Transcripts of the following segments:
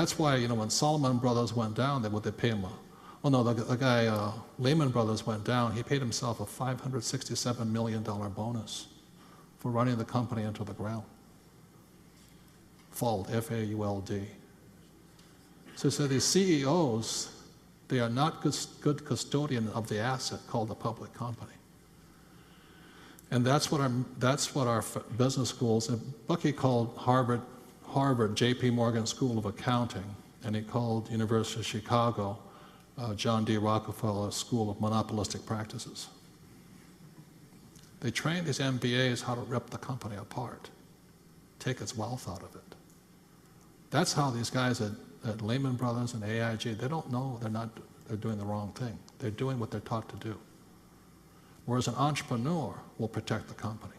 That's why, you know, when Salomon Brothers went down, they paid him the guy, Lehman Brothers went down, he paid himself a $567 million bonus for running the company into the ground. Fault, F-A-U-L-D. So these CEOs, they are not good custodian of the asset called the public company. And that's what our business schools, and Bucky called Harvard, J.P. Morgan School of Accounting, and he called University of Chicago, John D. Rockefeller School of Monopolistic Practices. They train these MBAs how to rip the company apart, take its wealth out of it. That's how these guys at Lehman Brothers and AIG, they don't know they're doing the wrong thing. They're doing what they're taught to do. Whereas an entrepreneur will protect the company.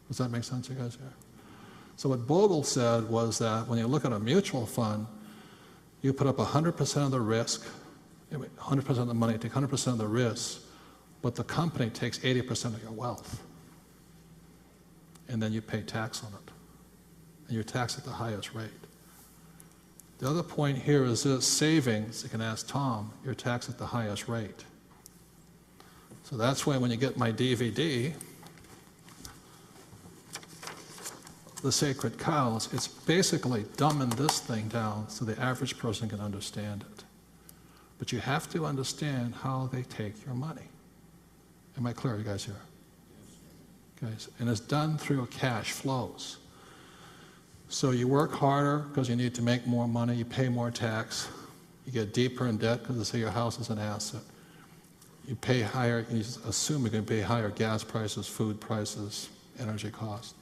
Does that make sense, you guys here? So what Bogle said was that when you look at a mutual fund, you put up 100% of the risk, 100% of the money, take 100% of the risk, but the company takes 80% of your wealth. And then you pay tax on it. And you're taxed at the highest rate. The other point here is this, savings, you can ask Tom, you're taxed at the highest rate. So that's why when you get my DVD, The Sacred Cows, it's basically dumbing this thing down so the average person can understand it. But you have to understand how they take your money. Am I clear, you guys here? Okay, and it's done through cash flows. So you work harder because you need to make more money, you pay more tax, you get deeper in debt because they say your house is an asset. You pay higher, you assume you're going to pay higher gas prices, food prices, energy costs.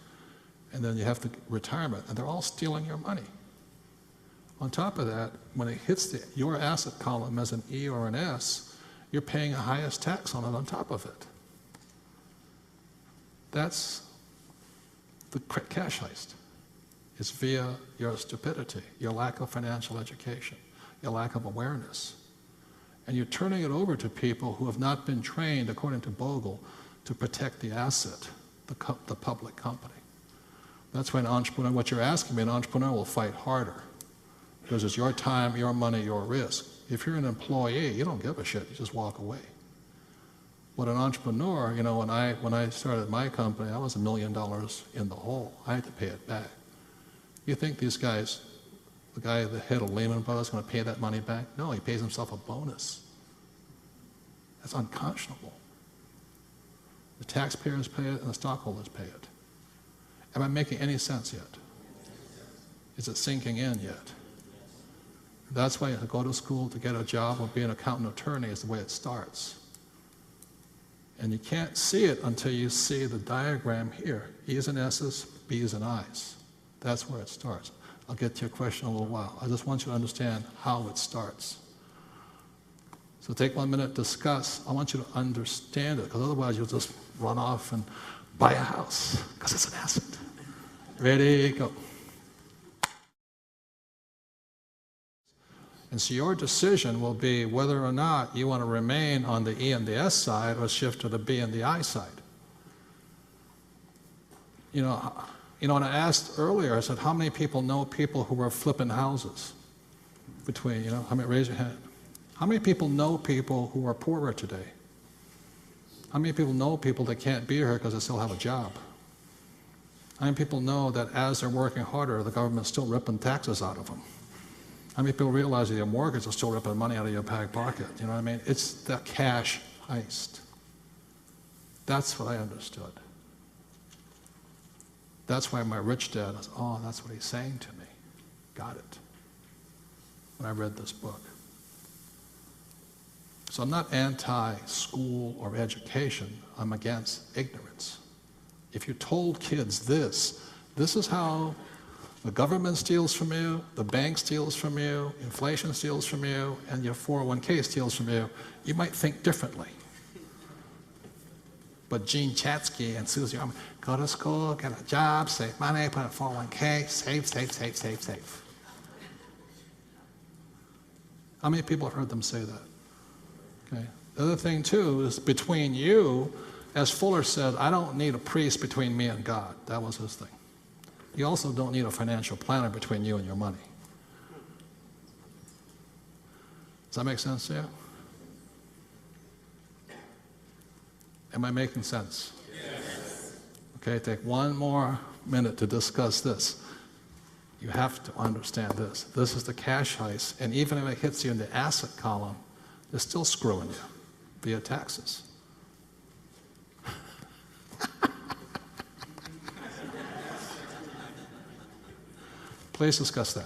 And then you have the retirement, and they're all stealing your money. On top of that, when it hits your asset column as an E or an S, you're paying the highest tax on it on top of it. That's the cash heist. It's via your stupidity, your lack of financial education, your lack of awareness. And you're turning it over to people who have not been trained, according to Bogle, to protect the asset, the public company. That's why an entrepreneur, what you're asking me, an entrepreneur will fight harder. Because it's your time, your money, your risk. If you're an employee, you don't give a shit, you just walk away. But an entrepreneur, you know, when I started my company, I was $1 million in the hole. I had to pay it back. You think these guys, the guy at the head of Lehman Brothers, is going to pay that money back? No, he pays himself a bonus. That's unconscionable. The taxpayers pay it and the stockholders pay it. Am I making any sense yet? Is it sinking in yet? That's why you go to school to get a job or be an accountant attorney is the way it starts. And you can't see it until you see the diagram here. E's and S's, B's and I's. That's where it starts. I'll get to your question in a little while. I just want you to understand how it starts. So take 1 minute, discuss. I want you to understand it, because otherwise you'll just run off and buy a house, because it's an asset. Ready, go. And so your decision will be whether or not you want to remain on the E and the S side or shift to the B and the I side. You know, when I asked earlier, I said, how many people know people who are flipping houses? Between, you know, how many, raise your hand. How many people know people who are poorer today? How many people know people that can't be here because they still have a job? How many people know that as they're working harder, the government's still ripping taxes out of them? How many people realize that your mortgage is still ripping money out of your back pocket? You know what I mean? It's the cash heist. That's what I understood. That's why my rich dad was, oh, that's what he's saying to me. Got it. When I read this book. So I'm not anti-school or education. I'm against ignorance. If you told kids this is how the government steals from you, the bank steals from you, inflation steals from you, and your 401k steals from you, you might think differently. But Gene Chatsky and Susie, go to school, get a job, save money, put in 401k, save, save, save, save, save. How many people have heard them say that? Okay. The other thing too is between you, as Fuller said, I don't need a priest between me and God. That was his thing. You also don't need a financial planner between you and your money. that make sense to you? Am I making sense? Yes. Okay, take one more minute to discuss this. You have to understand this. This is the cash heist, and even if it hits you in the asset column, they're still screwing you via taxes. Please discuss that.